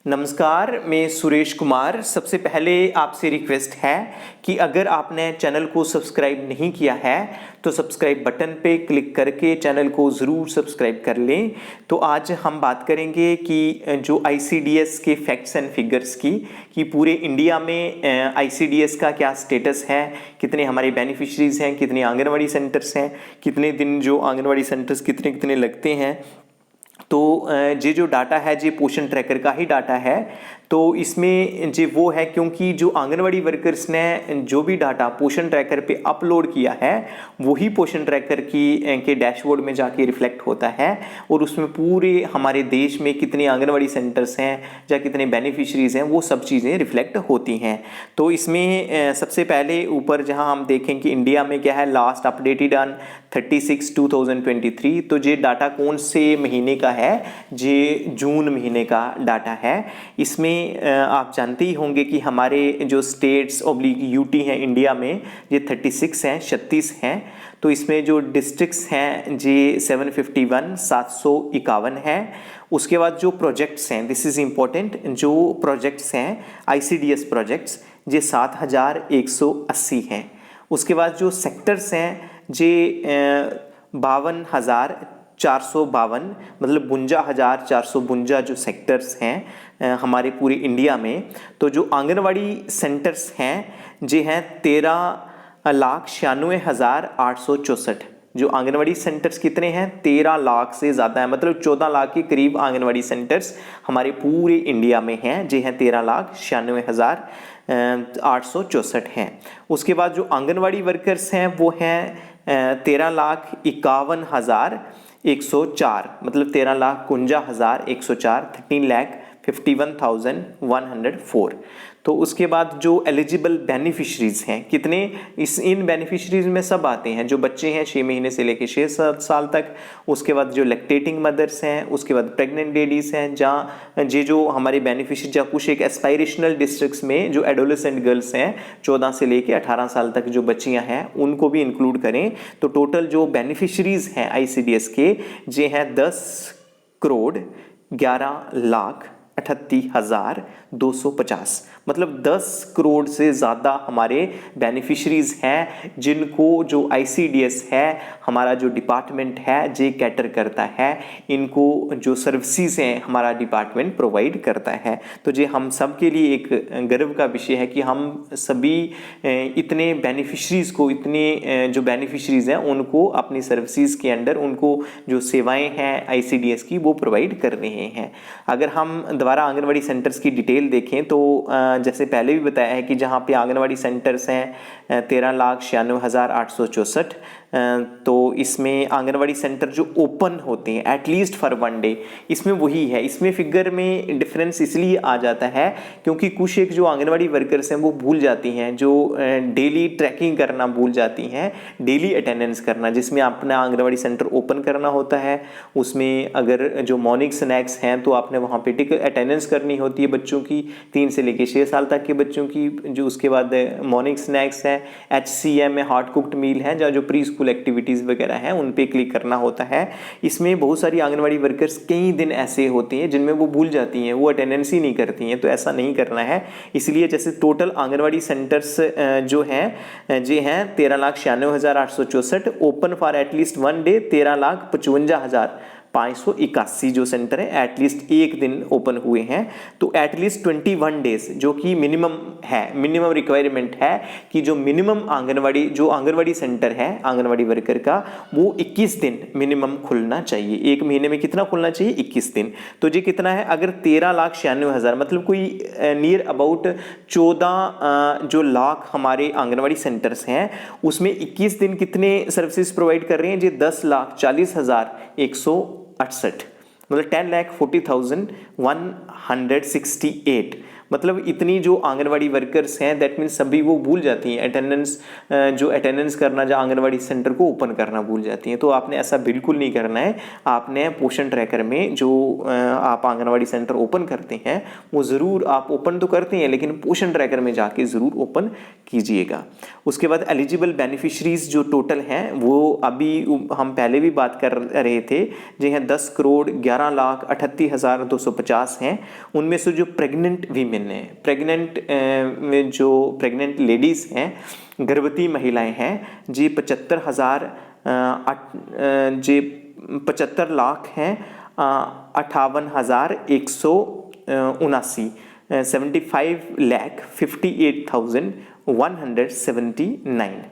नमस्कार, मैं सुरेश कुमार। सबसे पहले आपसे रिक्वेस्ट है कि अगर आपने चैनल को सब्सक्राइब नहीं किया है तो सब्सक्राइब बटन पे क्लिक करके चैनल को ज़रूर सब्सक्राइब कर लें। तो आज हम बात करेंगे कि जो ICDS के फैक्ट्स एंड फिगर्स की कि पूरे इंडिया में ICDS का क्या स्टेटस है, कितने हमारे बेनिफिशरीज़ हैं, कितने आंगनवाड़ी सेंटर्स हैं, कितने दिन जो आंगनवाड़ी सेंटर्स कितने कितने लगते हैं। तो ये जो डाटा है ये पोषण ट्रैकर का ही डाटा है। तो इसमें जो वो है, क्योंकि जो आंगनवाड़ी वर्कर्स ने जो भी डाटा पोषण ट्रैकर पे अपलोड किया है वही पोषण ट्रैकर के डैशबोर्ड में जाके रिफ्लेक्ट होता है और उसमें पूरे हमारे देश में कितने आंगनवाड़ी सेंटर्स हैं या कितने बेनिफिशरीज़ हैं वो सब चीज़ें रिफ्लेक्ट होती हैं। तो इसमें सबसे पहले ऊपर जहां हम देखें कि इंडिया में क्या है, लास्ट अपडेटेड ऑन 36/2023। तो ये डाटा कौन से महीने का है? ये जून महीने का डाटा है। इसमें आप जानते ही होंगे कि हमारे जो स्टेट्स /यूटी हैं इंडिया में ये 36 हैं, 36 हैं। तो इसमें जो डिस्ट्रिक्ट्स हैं ये 751 751 हैं। उसके बाद जो प्रोजेक्ट्स हैं, दिस इज़ इम्पोर्टेंट, जो प्रोजेक्ट्स हैं ICDS प्रोजेक्ट्स ये 7180 हैं। उसके बाद जो सेक्टर्स हैं जे 52,452 मतलब 52,452 जो सेक्टर्स हैं हमारे पूरे इंडिया में। तो जो आंगनवाड़ी सेंटर्स हैं जे हैं 13,96,864। जो आंगनवाड़ी सेंटर्स कितने हैं? 13 लाख से ज़्यादा है, मतलब 14 लाख के करीब आंगनवाड़ी सेंटर्स हमारे पूरे इंडिया में हैं, जो हैं 13,96,864 हैं। उसके बाद जो आंगनवाड़ी वर्कर्स हैं वो हैं 13,51,104 मतलब 13,51,104 13,51,104। तो उसके बाद जो एलिजिबल बेनिफिशरीज़ हैं कितने, इन बेनिफिशरीज़ में सब आते हैं जो बच्चे हैं 6 महीने से लेकर 6 साल तक। उसके बाद जो लैक्टेटिंग मदर्स हैं, उसके बाद प्रेग्नेंट लेडीज़ हैं, जहाँ जो हमारे बेनिफिशरी जहाँ कुछ एक एस्पायरेशनल डिस्ट्रिक्ट्स में जो एडोलेसेंट गर्ल्स हैं 14 से लेकर 18 साल तक जो बच्चियाँ हैं उनको भी इंक्लूड करें। तो टोटल जो बेनिफिशरीज़ हैं ICDS के ये हैं 10,11,38,250 मतलब 10 करोड़ से ज़्यादा हमारे बेनिफिशरीज़ हैं जिनको जो ICDS है हमारा जो डिपार्टमेंट है जे कैटर करता है। इनको जो सर्विसेज हैं हमारा डिपार्टमेंट प्रोवाइड करता है। तो ये हम सब के लिए एक गर्व का विषय है कि हम सभी इतने बेनिफिशरीज़ को, इतने जो बेनिफिशरीज़ हैं उनको अपनी सर्विसेज के अंडर उनको जो सेवाएं हैं ICDS की वो प्रोवाइड कर रहे हैं। अगर हम दोबारा आंगनवाड़ी सेंटर्स की डिटेल देखें तो जैसे पहले भी बताया है कि जहाँ पे आंगनवाड़ी सेंटर्स हैं 13,96,864। तो इसमें आंगनवाड़ी सेंटर जो ओपन होते हैं एटलीस्ट फॉर 1 डे, इसमें वही है। इसमें फिगर में डिफरेंस इसलिए आ जाता है क्योंकि कुछ एक जो आंगनवाड़ी वर्कर्स हैं वो भूल जाती हैं, जो डेली ट्रैकिंग करना भूल जाती हैं, डेली अटेंडेंस करना, जिसमें अपना आंगनवाड़ी सेंटर ओपन करना होता है। उसमें अगर जो मॉर्निंग स्नैक्स हैं तो आपने वहाँ पे टिक अटेंडेंस करनी होती है बच्चों की 3 से लेकर 6 साल तक के बच्चों की। जो उसके बाद मॉर्निंग स्नैक्स हैं, HCM में हार्ड कुक्ड मील हैं, जो प्री स्कूल एक्टिविटीज़ वगैरह हैं उन पे क्लिक करना होता है। इसमें बहुत सारी आंगनवाड़ी वर्कर्स कई दिन ऐसे होती हैं जिनमें वो भूल जाती हैं, वो अटेंडेंस ही नहीं करती हैं। तो ऐसा नहीं करना है। इसलिए जैसे टोटल आंगनवाड़ी सेंटर्स जो हैं जे हैं 13,96,864, ओपन फॉर एटलीस्ट 1 डे 13,55,581 जो सेंटर है एटलीस्ट एक दिन ओपन हुए हैं। तो एटलीस्ट 21 डेज जो कि मिनिमम है, मिनिमम रिक्वायरमेंट है कि जो मिनिमम आंगनवाड़ी सेंटर है आंगनवाड़ी वर्कर का वो 21 दिन मिनिमम खुलना चाहिए। एक महीने में कितना खुलना चाहिए? 21 दिन। तो ये कितना है? अगर 13,96,000 मतलब कोई नियर अबाउट 14 जो लाख हमारे आंगनवाड़ी सेंटर्स हैं उसमें 21 दिन कितने सर्विसेज प्रोवाइड कर रहे हैं? ये 10,40,168 मतलब 10,40,168 मतलब इतनी जो आंगनवाड़ी वर्कर्स हैं दैट मीन्स सभी वो भूल जाती हैं अटेंडेंस करना, जो आंगनवाड़ी सेंटर को ओपन करना भूल जाती हैं। तो आपने ऐसा बिल्कुल नहीं करना है। आपने पोषण ट्रैकर में जो आप आंगनवाड़ी सेंटर ओपन करते हैं वो ज़रूर आप ओपन तो करते हैं, लेकिन पोषण ट्रैकर में जाके ज़रूर ओपन कीजिएगा। उसके बाद एलिजिबल बेनिफिशरीज जो टोटल हैं वो अभी हम पहले भी बात कर रहे थे, जो हैं 10,11,38,250 हैं। उनमें से जो प्रेग्नेंट वीमेन हैं, प्रेग्नेंट लेडीज़ हैं, गर्भवती महिलाएं हैं, जी 75 लाख हैं 58,179, 75,58,179।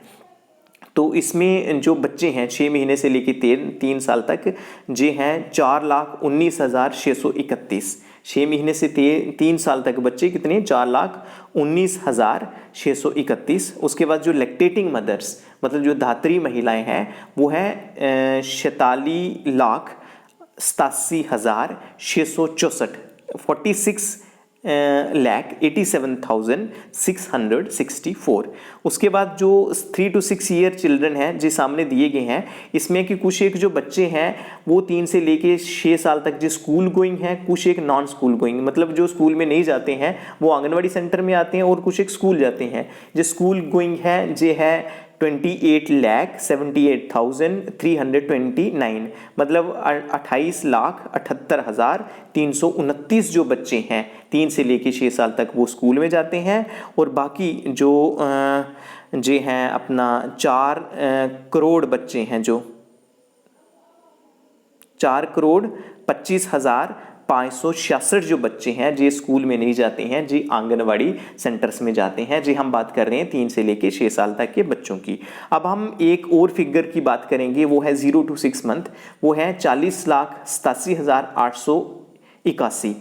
तो इसमें जो बच्चे हैं 6 महीने से लेकर 3 साल तक, जे हैं 4,19,631। 6 महीने से 3 साल तक बच्चे कितने? 4,19,631। उसके बाद जो लैक्टेटिंग मदर्स मतलब जो धात्री महिलाएं हैं वो है 46,87,664, 46,87,664। उसके बाद जो 3 to 6 ईयर चिल्ड्रन हैं जो सामने दिए गए हैं, इसमें कि कुछ एक जो बच्चे हैं वो 3 से लेके 6 साल तक जो स्कूल गोइंग हैं, कुछ एक नॉन स्कूल गोइंग मतलब जो स्कूल में नहीं जाते हैं वो आंगनवाड़ी सेंटर में आते हैं, और कुछ एक स्कूल जाते हैं। जो स्कूल गोइंग है जो है 28,78,329, मतलब 28,78,329 जो बच्चे हैं 3 से लेके 6 साल तक वो स्कूल में जाते हैं। और बाकी जो हैं अपना 4 करोड़ बच्चे हैं, जो 4,25,566 जो बच्चे हैं जी स्कूल में नहीं जाते हैं, जी आंगनवाड़ी सेंटर्स में जाते हैं। जी हम बात कर रहे हैं 3 से लेके 6 साल तक के बच्चों की। अब हम एक और फिगर की बात करेंगे, वो है 0 to 6 मंथ, वो है 40,87,881,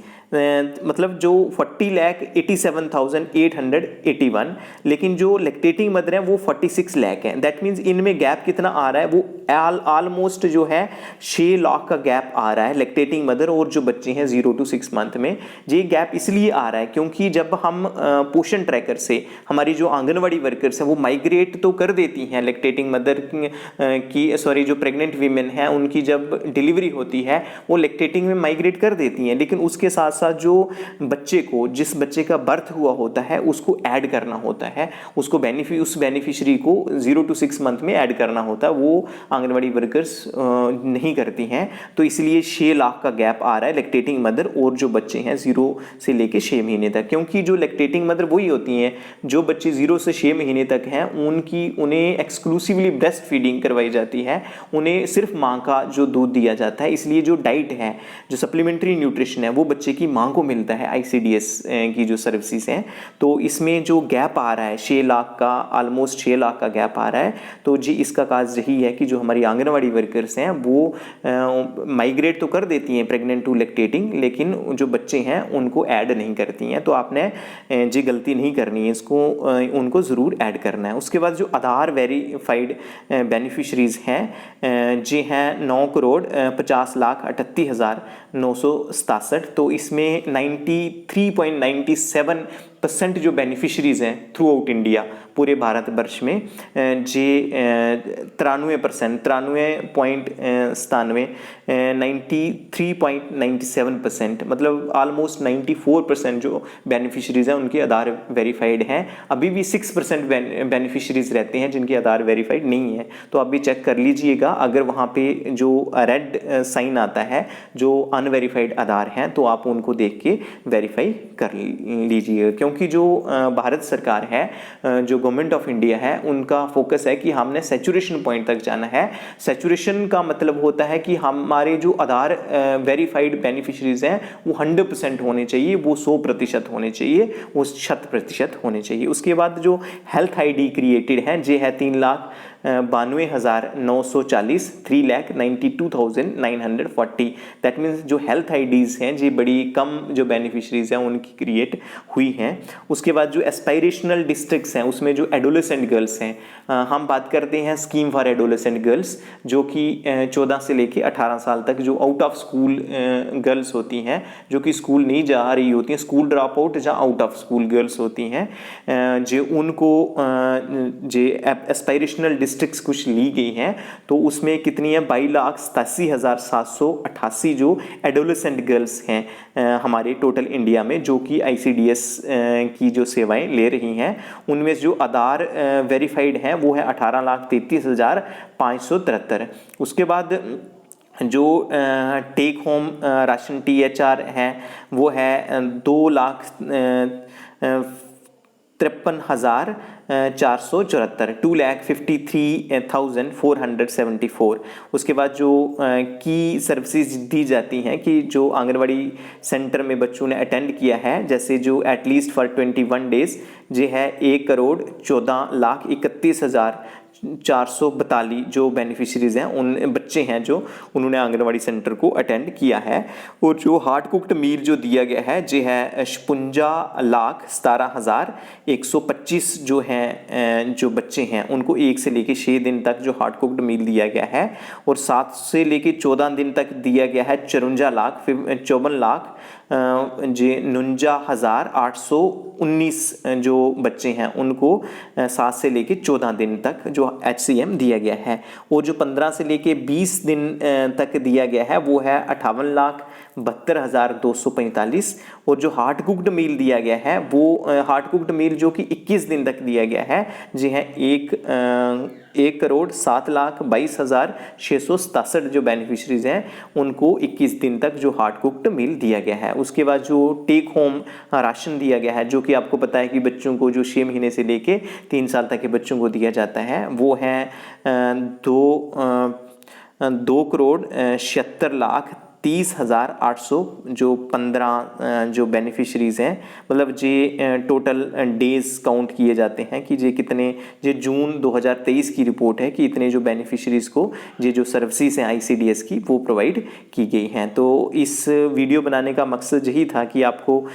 मतलब जो 40,87,881। लेकिन जो लैक्टेटिंग मदर है वो 46 लाख है। दैट मीन्स इनमें गैप कितना आ रहा है, वो ऑलमोस्ट जो है 6 लाख का गैप आ रहा है लैक्टेटिंग मदर और जो बच्चे हैं 0 to 6 मंथ में। ये गैप इसलिए आ रहा है क्योंकि जब हम पोषण ट्रैकर से हमारी जो आंगनवाड़ी वर्कर्स हैं वो माइग्रेट तो कर देती हैं लैक्टेटिंग मदर की जो प्रेग्नेंट वीमेन हैं उनकी जब डिलीवरी होती है वो लैक्टेटिंग में माइग्रेट कर देती हैं, लेकिन उसके साथ साथ जो बच्चे को जिस बच्चे का बर्थ हुआ होता है उसको ऐड करना होता है, उसको उस बेनिफिशियरी को 0 to 6 मंथ में ऐड करना होता है, वो आंगनवाड़ी वर्कर्स नहीं करती हैं। तो इसलिए 6 लाख का गैप आ रहा है लैक्टेटिंग मदर और जो बच्चे हैं 0 से लेके 6 महीने तक, क्योंकि जो लैक्टेटिंग मदर वही होती हैं जो बच्चे 0 से 6 महीने तक हैं उन्हें एक्सक्लूसिवली ब्रेस्ट फीडिंग करवाई जाती है, उन्हें सिर्फ माँ का जो दूध दिया जाता है। इसलिए जो डाइट है, जो सप्लीमेंट्री न्यूट्रिशन है वो बच्चे की माँ को मिलता है ICDS की जो सर्विसेज हैं। तो इसमें जो गैप आ रहा है 6 लाख का, ऑलमोस्ट 6 लाख का गैप आ रहा है। तो जी इसका काज यही है कि जो हमारी आंगनवाड़ी वर्कर्स हैं वो माइग्रेट तो कर देती हैं प्रेग्नेंट टू लैक्टेटिंग, लेकिन जो बच्चे हैं उनको ऐड नहीं करती हैं। तो आपने जी गलती नहीं करनी है, इसको उनको ज़रूर ऐड करना है। उसके बाद जो आधार वेरीफाइड बेनिफिशरीज़ हैं जी हैं 9,50,38,967। तो इसमें 93.97% जो बेनिफिशरीज़ हैं थ्रू आउट इंडिया, पूरे भारतवर्ष में जे 93%, 93.97% मतलब ऑलमोस्ट 94% जो बेनिफिशरीज़ हैं उनके आधार वेरीफाइड हैं। अभी भी 6% बेनिफिशरीज़ रहते हैं जिनके आधार वेरीफाइड नहीं है। तो आप भी चेक कर लीजिएगा, अगर वहाँ पे जो रेड साइन आता है जो अनवेरीफाइड आधार हैं तो आप उनको देख के वेरीफाई कर लीजिएगा, क्योंकि जो भारत सरकार है, जो गवर्नमेंट ऑफ इंडिया है, उनका फोकस है कि हमने सैचुरेशन पॉइंट तक जाना है। सैचुरेशन का मतलब होता है कि हमारे जो आधार वेरीफाइड बेनिफिशरीज हैं वो 100% होने चाहिए, वो 100% होने चाहिए, वो 100% होने चाहिए। उसके बाद जो हेल्थ ID क्रिएटेड है जे है 3 लाख 92,940, 3,92,940। दैट मीन्स जो हेल्थ आईडीज़ हैं जी बड़ी कम जो बेनिफिशरीज हैं उनकी क्रिएट हुई हैं। उसके बाद जो एस्पायरेशनल डिस्ट्रिक्ट्स हैं उसमें जो एडोलेसेंट गर्ल्स हैं, हम बात करते हैं स्कीम फॉर एडोलेसेंट गर्ल्स, जो कि 14 से लेके 18 साल तक जो आउट ऑफ स्कूल गर्ल्स होती हैं, जो कि स्कूल नहीं जा रही होती हैं, स्कूल ड्रॉप आउट या आउट ऑफ स्कूल गर्ल्स होती हैं, जो उनको जो एस्पायरेशनल डिस्ट्रिक्ट्स कुछ ली गई हैं, तो उसमें कितनी है 22,87,788 जो एडोलेसेंट गर्ल्स हैं हमारे टोटल इंडिया में, जो कि ICDS की जो सेवाएं ले रही हैं। उनमें जो आधार वेरीफाइड हैं वो है 18,33,573। उसके बाद जो टेक होम राशन THR है वो है 2,53,474, 2,53,474। उसके बाद जो की सर्विसेज दी जाती हैं कि जो आंगनवाड़ी सेंटर में बच्चों ने अटेंड किया है, जैसे जो एटलीस्ट फॉर 21 डेज जो है 1,14,31,442 जो बेनिफिशरीज हैं उन बच्चे हैं जो उन्होंने आंगनवाड़ी सेंटर को अटेंड किया है। और जो हार्ड कुक्ड मील जो दिया गया है जो है 56,17,125 जो हैं जो बच्चे हैं उनको 1 से लेके 6 दिन तक जो हार्ड कुक्ड मील दिया गया है। और 7 से लेके 14 दिन तक दिया गया है 54,59,819 जो बच्चे हैं उनको 7 से लेके 14 दिन तक जो HCM दिया गया है। और जो 15 से लेके 20 दिन तक दिया गया है वो है 58,72,245। और जो हार्ड कुक्ड मील दिया गया है वो हार्ड कुक्ड मील जो कि 21 दिन तक दिया गया है जी है 1,07,22,667 जो बेनिफिशरीज हैं उनको 21 दिन तक जो हार्ड कुक्ड मील दिया गया है। उसके बाद जो टेक होम राशन दिया गया है जो कि आपको पता है कि बच्चों को जो 6 महीने से लेके 3 साल तक के बच्चों को दिया जाता है वो है 2,76,30,800 जो 15 जो बेनिफिशरीज़ हैं, मतलब जे टोटल डेज़ काउंट किए जाते हैं कि जे कितने जे जून 2023 की रिपोर्ट है कि इतने जो बेनिफिशरीज़ को जे जो सर्विसेज हैं ICDS की वो प्रोवाइड की गई हैं। तो इस वीडियो बनाने का मकसद यही था कि आपको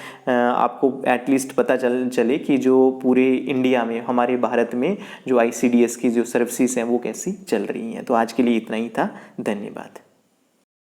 एटलीस्ट पता चले कि जो पूरे इंडिया में हमारे भारत में जो ICDS की जो सर्विसेज हैं वो कैसी चल रही हैं। तो आज के लिए इतना ही था। धन्यवाद।